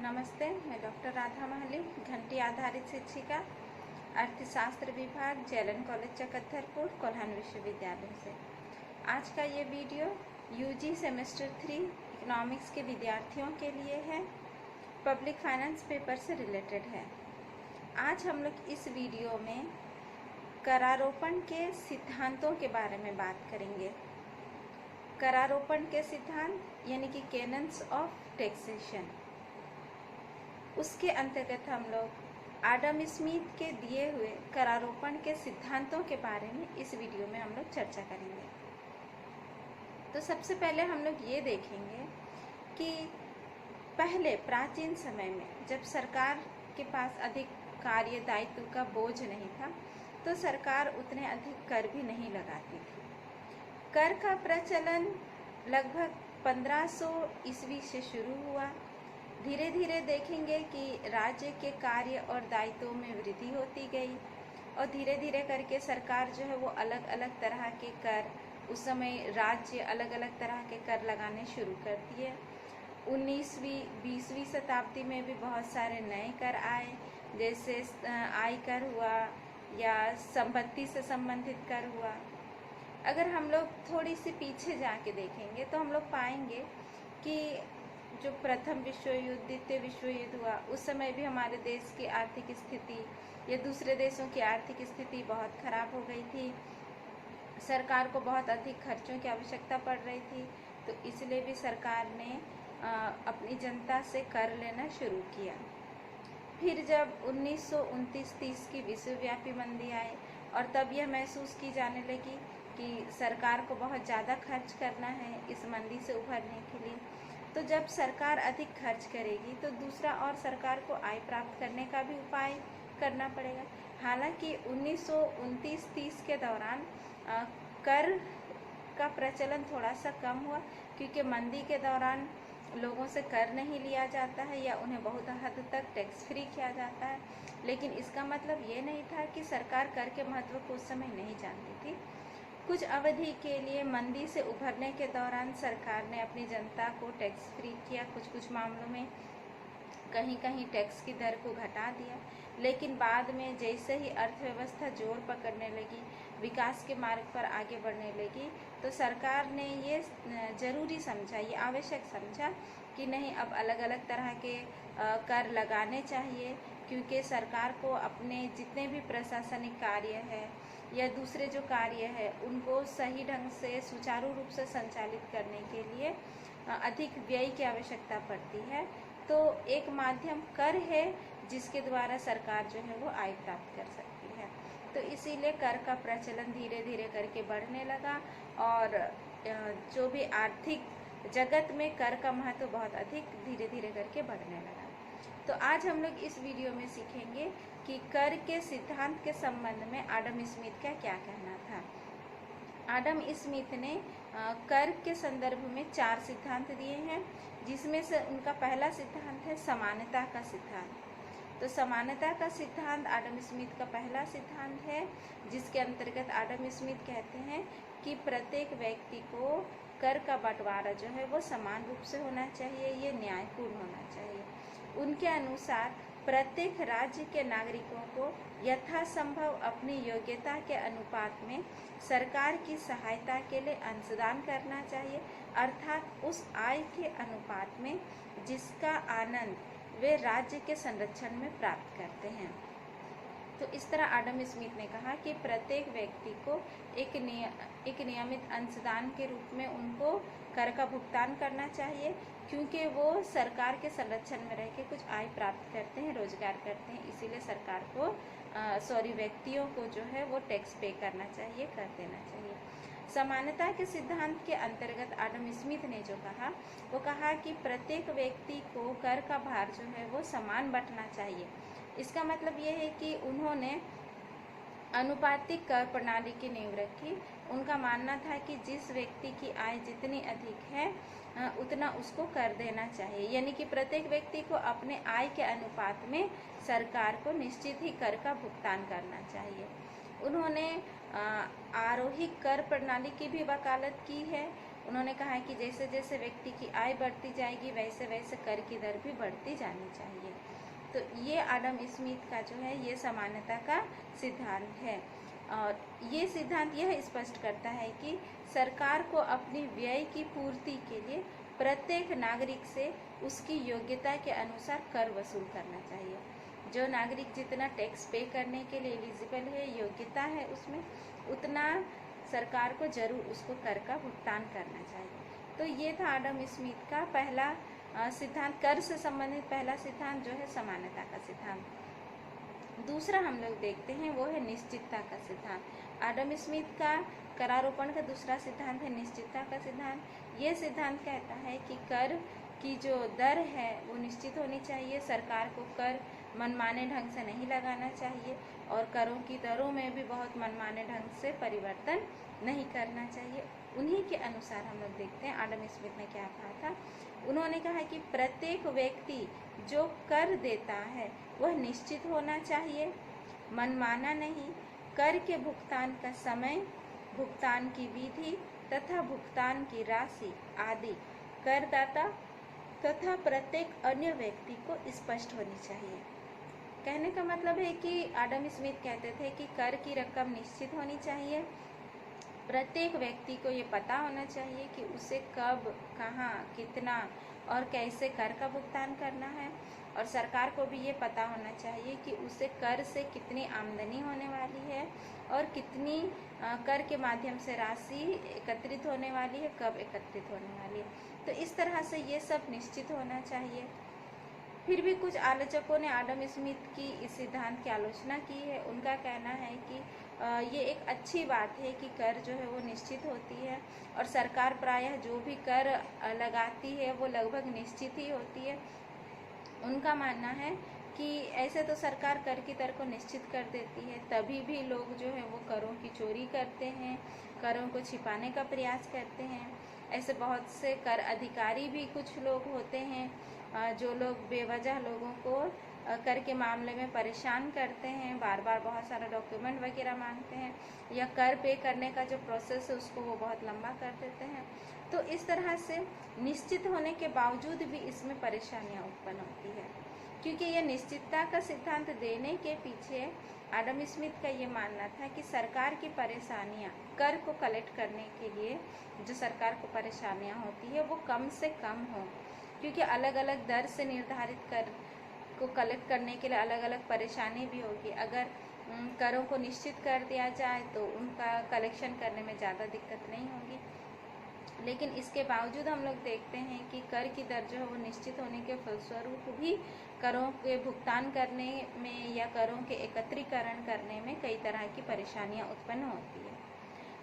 नमस्ते, मैं डॉक्टर राधा महली, घंटी आधारित शिक्षिका, अर्थशास्त्र विभाग, जेएलएन कॉलेज चकधरपुर, कोल्हान विश्वविद्यालय से। आज का ये वीडियो यूजी सेमेस्टर 3 इकोनॉमिक्स के विद्यार्थियों के लिए है, पब्लिक फाइनेंस पेपर से रिलेटेड है। आज हम लोग इस वीडियो में करारोपण के सिद्धांतों के बारे में बात करेंगे। करारोपण के सिद्धांत यानी कि कैनन्स ऑफ टैक्सेशन, उसके अंतर्गत हम लोग आडम स्मिथ के दिए हुए करारोपण के सिद्धांतों के बारे में इस वीडियो में हम लोग चर्चा करेंगे। तो सबसे पहले हम लोग ये देखेंगे कि पहले प्राचीन समय में जब सरकार के पास अधिक कार्य दायित्व का बोझ नहीं था, तो सरकार उतने अधिक कर भी नहीं लगाती थी। कर का प्रचलन लगभग 1500 ईस्वी से शुरू हुआ। धीरे धीरे देखेंगे कि राज्य के कार्य और दायित्वों में वृद्धि होती गई और धीरे धीरे करके सरकार जो है वो अलग अलग तरह के कर, उस समय राज्य अलग अलग तरह के कर लगाने शुरू कर दिए। 19वीं 20वीं शताब्दी में भी बहुत सारे नए कर आए, जैसे आयकर हुआ या संपत्ति से संबंधित कर हुआ। अगर हम लोग थोड़ी सी पीछे जाके देखेंगे तो हम लोग पाएंगे कि जो प्रथम विश्व युद्ध, द्वितीय विश्व युद्ध हुआ, उस समय भी हमारे देश की आर्थिक स्थिति या दूसरे देशों की आर्थिक स्थिति बहुत खराब हो गई थी। सरकार को बहुत अधिक खर्चों की आवश्यकता पड़ रही थी, तो इसलिए भी सरकार ने अपनी जनता से कर लेना शुरू किया। फिर जब 1929-30 की विश्वव्यापी मंदी आई और तब यह महसूस की जाने लगी कि सरकार को बहुत ज़्यादा खर्च करना है इस मंदी से उभरने के लिए। तो जब सरकार अधिक खर्च करेगी तो दूसरा और सरकार को आय प्राप्त करने का भी उपाय करना पड़ेगा। हालांकि 1929-30 के दौरान कर का प्रचलन थोड़ा सा कम हुआ, क्योंकि मंदी के दौरान लोगों से कर नहीं लिया जाता है या उन्हें बहुत हद तक टैक्स फ्री किया जाता है। लेकिन इसका मतलब ये नहीं था कि सरकार कर के महत्व को उस समय नहीं जानती थी। कुछ अवधि के लिए मंदी से उभरने के दौरान सरकार ने अपनी जनता को टैक्स फ्री किया, कुछ मामलों में कहीं कहीं टैक्स की दर को घटा दिया। लेकिन बाद में जैसे ही अर्थव्यवस्था जोर पकड़ने लगी, विकास के मार्ग पर आगे बढ़ने लगी, तो सरकार ने ये ज़रूरी समझा, ये आवश्यक समझा कि नहीं, अब अलग अलग तरह के कर लगाने चाहिए, क्योंकि सरकार को अपने जितने भी प्रशासनिक कार्य है या दूसरे जो कार्य है उनको सही ढंग से सुचारू रूप से संचालित करने के लिए अधिक व्यय की आवश्यकता पड़ती है। तो एक माध्यम कर है जिसके द्वारा सरकार जो है वो आय प्राप्त कर सकती है। तो इसीलिए कर का प्रचलन धीरे धीरे करके बढ़ने लगा और जो भी आर्थिक जगत में कर का महत्व बहुत अधिक धीरे धीरे करके बढ़ने लगा। तो आज हम लोग इस वीडियो में सीखेंगे कि कर के सिद्धांत के संबंध में आडम स्मिथ का क्या कहना था। आडम स्मिथ ने कर के संदर्भ में 4 सिद्धांत दिए हैं, जिसमें से उनका पहला सिद्धांत है समानता का सिद्धांत। तो समानता का सिद्धांत आडम स्मिथ का पहला सिद्धांत है, जिसके अंतर्गत आडम स्मिथ कहते हैं कि प्रत्येक व्यक्ति को कर का बंटवारा जो है वो समान रूप से होना चाहिए, ये न्यायपूर्ण होना चाहिए। उनके अनुसार प्रत्येक राज्य के नागरिकों को यथासंभव अपनी योग्यता के अनुपात में सरकार की सहायता के लिए अंशदान करना चाहिए, अर्थात उस आय के अनुपात में जिसका आनंद वे राज्य के संरक्षण में प्राप्त करते हैं। तो इस तरह आडम स्मिथ ने कहा कि प्रत्येक व्यक्ति को एक नियमित अंशदान के रूप में उनको कर का भुगतान करना चाहिए, क्योंकि वो सरकार के संरक्षण में रह के कुछ आय प्राप्त करते हैं, रोजगार करते हैं। इसीलिए सरकार को व्यक्तियों को जो है वो टैक्स पे करना चाहिए, कर देना चाहिए। समानता के सिद्धांत के अंतर्गत आडम स्मिथ ने जो कहा वो कहा कि प्रत्येक व्यक्ति को कर का भार जो है वो समान बंटना चाहिए। इसका मतलब ये है कि उन्होंने अनुपातिक कर प्रणाली की नींव रखी। उनका मानना था कि जिस व्यक्ति की आय जितनी अधिक है उतना उसको कर देना चाहिए, यानी कि प्रत्येक व्यक्ति को अपने आय के अनुपात में सरकार को निश्चित ही कर का भुगतान करना चाहिए। उन्होंने आरोही कर प्रणाली की भी वकालत की है, उन्होंने कहा है कि जैसे जैसे व्यक्ति की आय बढ़ती जाएगी वैसे वैसे कर की दर भी बढ़ती जानी चाहिए। तो ये आडम स्मिथ का जो है ये समानता का सिद्धांत है। और ये सिद्धांत यह स्पष्ट करता है कि सरकार को अपनी व्यय की पूर्ति के लिए प्रत्येक नागरिक से उसकी योग्यता के अनुसार कर वसूल करना चाहिए। जो नागरिक जितना टैक्स पे करने के लिए एलिजिबल है, योग्यता है उसमें, उतना सरकार को जरूर उसको कर का भुगतान करना चाहिए। तो ये था आडम स्मिथ का पहला सिद्धांत, कर से संबंधित पहला सिद्धांत जो है समानता का सिद्धांत। दूसरा हम लोग देखते हैं वो है निश्चितता का सिद्धांत। आडम स्मिथ का करारोपण का दूसरा सिद्धांत है निश्चितता का सिद्धांत। ये सिद्धांत कहता है कि कर की जो दर है वो निश्चित होनी चाहिए। सरकार को कर मनमाने ढंग से नहीं लगाना चाहिए और करों की दरों में भी बहुत मनमाने ढंग से परिवर्तन नहीं करना चाहिए। उन्हीं के अनुसार हम लोग देखते हैं आडम स्मिथ ने क्या कहा था। उन्होंने कहा कि प्रत्येक व्यक्ति जो कर देता है वह निश्चित होना चाहिए, मनमाना नहीं। कर के भुगतान का समय, भुगतान की विधि तथा भुगतान की राशि आदि करदाता तथा प्रत्येक अन्य व्यक्ति को स्पष्ट होनी चाहिए। कहने का मतलब है कि आडम स्मिथ कहते थे कि कर की रकम निश्चित होनी चाहिए, प्रत्येक व्यक्ति को ये पता होना चाहिए कि उसे कब, कहाँ, कितना और कैसे कर का भुगतान करना है, और सरकार को भी ये पता होना चाहिए कि उसे कर से कितनी आमदनी होने वाली है और कितनी कर के माध्यम से राशि एकत्रित होने वाली है, कब एकत्रित होने वाली है। तो इस तरह से ये सब निश्चित होना चाहिए। फिर भी कुछ आलोचकों ने आडम स्मिथ की इस सिद्धांत की आलोचना की है। उनका कहना है कि ये एक अच्छी बात है कि कर जो है वो निश्चित होती है और सरकार प्रायः जो भी कर लगाती है वो लगभग निश्चित ही होती है। उनका मानना है कि ऐसे तो सरकार कर की दर को निश्चित कर देती है, तभी भी लोग जो है वो करों की चोरी करते हैं, करों को छिपाने का प्रयास करते हैं। ऐसे बहुत से कर अधिकारी भी कुछ लोग होते हैं जो लोग बेवजह लोगों को कर के मामले में परेशान करते हैं, बार बार बहुत सारा डॉक्यूमेंट वगैरह मांगते हैं, या कर पे करने का जो प्रोसेस है उसको वो बहुत लंबा कर देते हैं। तो इस तरह से निश्चित होने के बावजूद भी इसमें परेशानियां उत्पन्न होती है, क्योंकि यह निश्चितता का सिद्धांत देने के पीछे आडम स्मिथ का ये मानना था कि सरकार की परेशानियां, कर को कलेक्ट करने के लिए जो सरकार को परेशानियां होती है वो कम से कम हो, क्योंकि अलग अलग दर से निर्धारित कर को कलेक्ट करने के लिए अलग अलग परेशानी भी होगी। अगर करों को निश्चित कर दिया जाए तो उनका कलेक्शन करने में ज़्यादा दिक्कत नहीं होगी। लेकिन इसके बावजूद हम लोग देखते हैं कि कर की दर जो है वो निश्चित होने के फलस्वरूप भी करों के भुगतान करने में या करों के एकत्रीकरण करने में कई तरह की परेशानियां उत्पन्न होती है।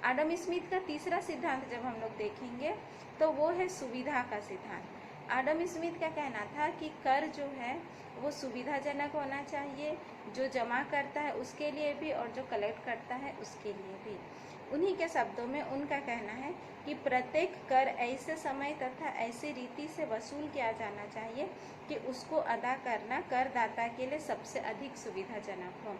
आडम स्मिथ का तीसरा सिद्धांत जब हम लोग देखेंगे तो वो है सुविधा का सिद्धांत। आडम स्मिथ का कहना था कि कर जो है वो सुविधाजनक होना चाहिए, जो जमा करता है उसके लिए भी और जो कलेक्ट करता है उसके लिए भी। उन्हीं के शब्दों में उनका कहना है कि प्रत्येक कर ऐसे समय तथा ऐसी रीति से वसूल किया जाना चाहिए कि उसको अदा करना करदाता के लिए सबसे अधिक सुविधाजनक हो,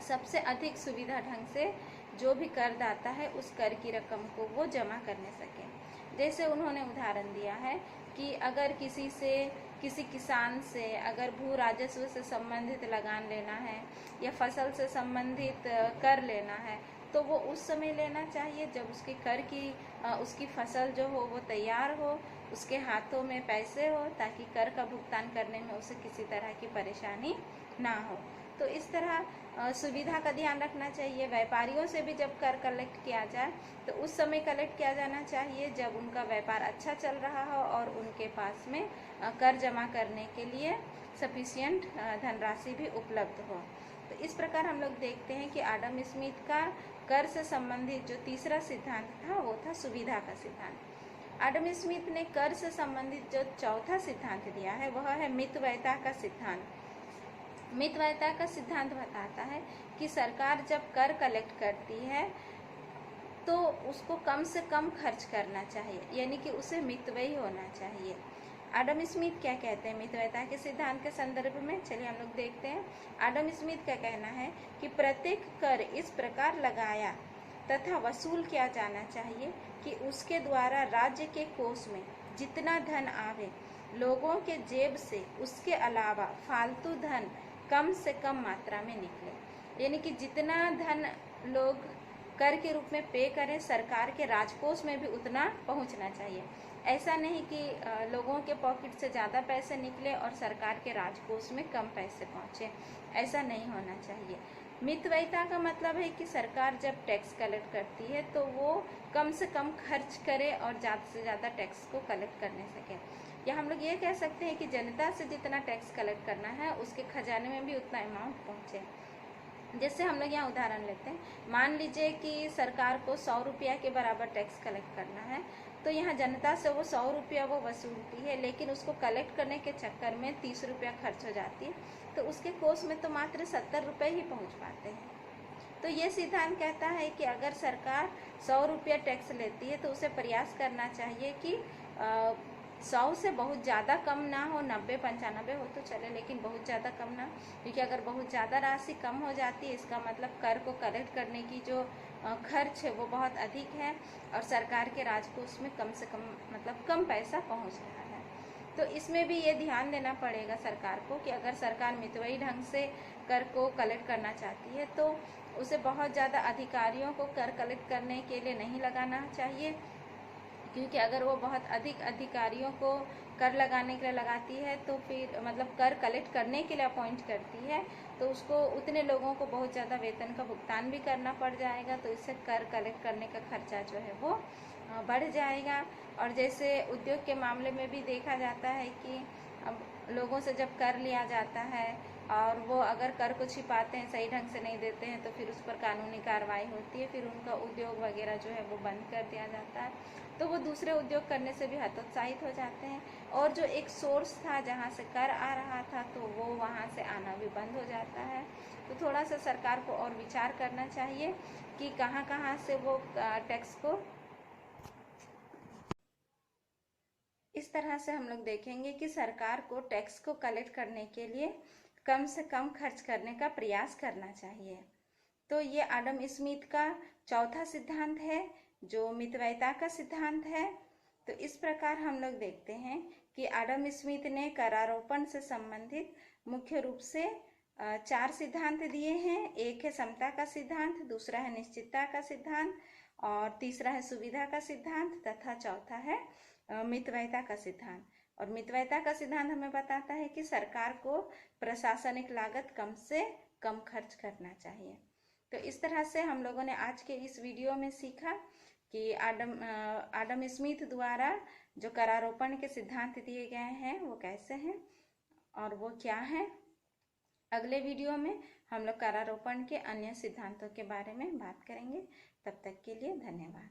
सबसे अधिक सुविधा ढंग से जो भी करदाता है उस कर की रकम को वो जमा करने सके। जैसे उन्होंने उदाहरण दिया है कि अगर किसी किसान से अगर भू राजस्व से संबंधित लगान लेना है या फसल से संबंधित कर लेना है तो वो उस समय लेना चाहिए जब उसकी कर की उसकी फसल जो हो वो तैयार हो, उसके हाथों में पैसे हो, ताकि कर का भुगतान करने में उसे किसी तरह की परेशानी ना हो। तो इस तरह सुविधा का ध्यान रखना चाहिए। व्यापारियों से भी जब कर कलेक्ट किया जाए तो उस समय कलेक्ट किया जाना चाहिए जब उनका व्यापार अच्छा चल रहा हो और उनके पास में कर जमा करने के लिए सफिशिएंट धनराशि भी उपलब्ध हो। तो इस प्रकार हम लोग देखते हैं कि आडम स्मिथ का कर से संबंधित जो तीसरा सिद्धांत था वो था सुविधा का सिद्धांत। आडम स्मिथ ने कर से संबंधित जो चौथा सिद्धांत दिया है वह है मितव्ययता का सिद्धांत। मितव्ययता का सिद्धांत बताता है कि सरकार जब कर कलेक्ट करती है तो उसको कम से कम खर्च करना चाहिए, यानी कि उसे मितव्ययी होना चाहिए। आडम स्मिथ क्या कहते हैं मितव्ययता के सिद्धांत के संदर्भ में, चलिए हम लोग देखते हैं। आडम स्मिथ का कहना है कि प्रत्येक कर इस प्रकार लगाया तथा वसूल किया जाना चाहिए कि उसके द्वारा राज्य के कोष में जितना धन आवे, लोगों के जेब से उसके अलावा फालतू धन कम से कम मात्रा में निकले। यानी कि जितना धन लोग कर के रूप में पे करें, सरकार के राजकोष में भी उतना पहुंचना चाहिए। ऐसा नहीं कि लोगों के पॉकेट से ज़्यादा पैसे निकले और सरकार के राजकोष में कम पैसे पहुंचे, ऐसा नहीं होना चाहिए। मितव्ययिता का मतलब है कि सरकार जब टैक्स कलेक्ट करती है तो वो कम से कम खर्च करे और ज़्यादा से ज़्यादा टैक्स को कलेक्ट करने सके। या हम लोग ये कह सकते हैं कि जनता से जितना टैक्स कलेक्ट करना है उसके खजाने में भी उतना अमाउंट पहुँचे। जैसे हम लोग यहाँ उदाहरण लेते हैं, मान लीजिए कि सरकार को 100 रुपया के बराबर टैक्स कलेक्ट करना है, तो यहाँ जनता से वो 100 रुपया वो वसूलती है, लेकिन उसको कलेक्ट करने के चक्कर में 30 रुपया खर्च हो जाती है, तो उसके कोष में तो मात्र 70 रुपये ही पहुँच पाते हैं। तो ये सिद्धांत कहता है कि अगर सरकार 100 रुपया टैक्स लेती है तो उसे प्रयास करना चाहिए कि 100 से बहुत ज़्यादा कम ना हो, 90-95 हो तो चले, लेकिन बहुत ज़्यादा कम ना, क्योंकि अगर बहुत ज़्यादा राशि कम हो जाती है इसका मतलब कर को कलेक्ट करने की जो खर्च है वो बहुत अधिक है और सरकार के राजकोष में कम से कम मतलब कम पैसा पहुंच रहा है। तो इसमें भी ये ध्यान देना पड़ेगा सरकार को कि अगर सरकार मितव्ययी ढंग से कर को कलेक्ट करना चाहती है तो उसे बहुत ज़्यादा अधिकारियों को कर कलेक्ट करने के लिए नहीं लगाना चाहिए, क्योंकि अगर वो बहुत अधिक अधिकारियों को कर लगाने के लिए लगाती है तो फिर मतलब कर कलेक्ट करने के लिए अपॉइंट करती है तो उसको उतने लोगों को बहुत ज़्यादा वेतन का भुगतान भी करना पड़ जाएगा, तो इससे कर कलेक्ट करने का खर्चा जो है वो बढ़ जाएगा। और जैसे उद्योग के मामले में भी देखा जाता है कि अब लोगों से जब कर लिया जाता है और वो अगर कर को छिपाते हैं, सही ढंग से नहीं देते हैं, तो फिर उस पर कानूनी कार्रवाई होती है, फिर उनका उद्योग वगैरह जो है वो बंद कर दिया जाता है, तो वो दूसरे उद्योग करने से भी हतोत्साहित हो जाते हैं और जो एक सोर्स था जहाँ से कर आ रहा था तो वो वहाँ से आना भी बंद हो जाता है। तो थोड़ा सा सरकार को और विचार करना चाहिए कि कहाँ कहाँ से वो टैक्स को, इस तरह से हम लोग देखेंगे कि सरकार को टैक्स को कलेक्ट करने के लिए कम से कम खर्च करने का प्रयास करना चाहिए। तो ये आडम स्मिथ का चौथा सिद्धांत है जो मितव्ययिता का सिद्धांत है। तो इस प्रकार हम लोग देखते हैं कि आडम स्मिथ ने करारोपण से संबंधित मुख्य रूप से 4 सिद्धांत दिए हैं। एक है समता का सिद्धांत, दूसरा है निश्चितता का सिद्धांत और तीसरा है सुविधा का सिद्धांत तथा चौथा है मितव्ययिता का सिद्धांत। और मितव्ययिता का सिद्धांत हमें बताता है कि सरकार को प्रशासनिक लागत कम से कम खर्च करना चाहिए। तो इस तरह से हम लोगों ने आज के इस वीडियो में सीखा कि आडम स्मिथ द्वारा जो करारोपण के सिद्धांत दिए गए हैं वो कैसे हैं और वो क्या हैं। अगले वीडियो में हम लोग करारोपण के अन्य सिद्धांतों के बारे में बात करेंगे। तब तक के लिए धन्यवाद।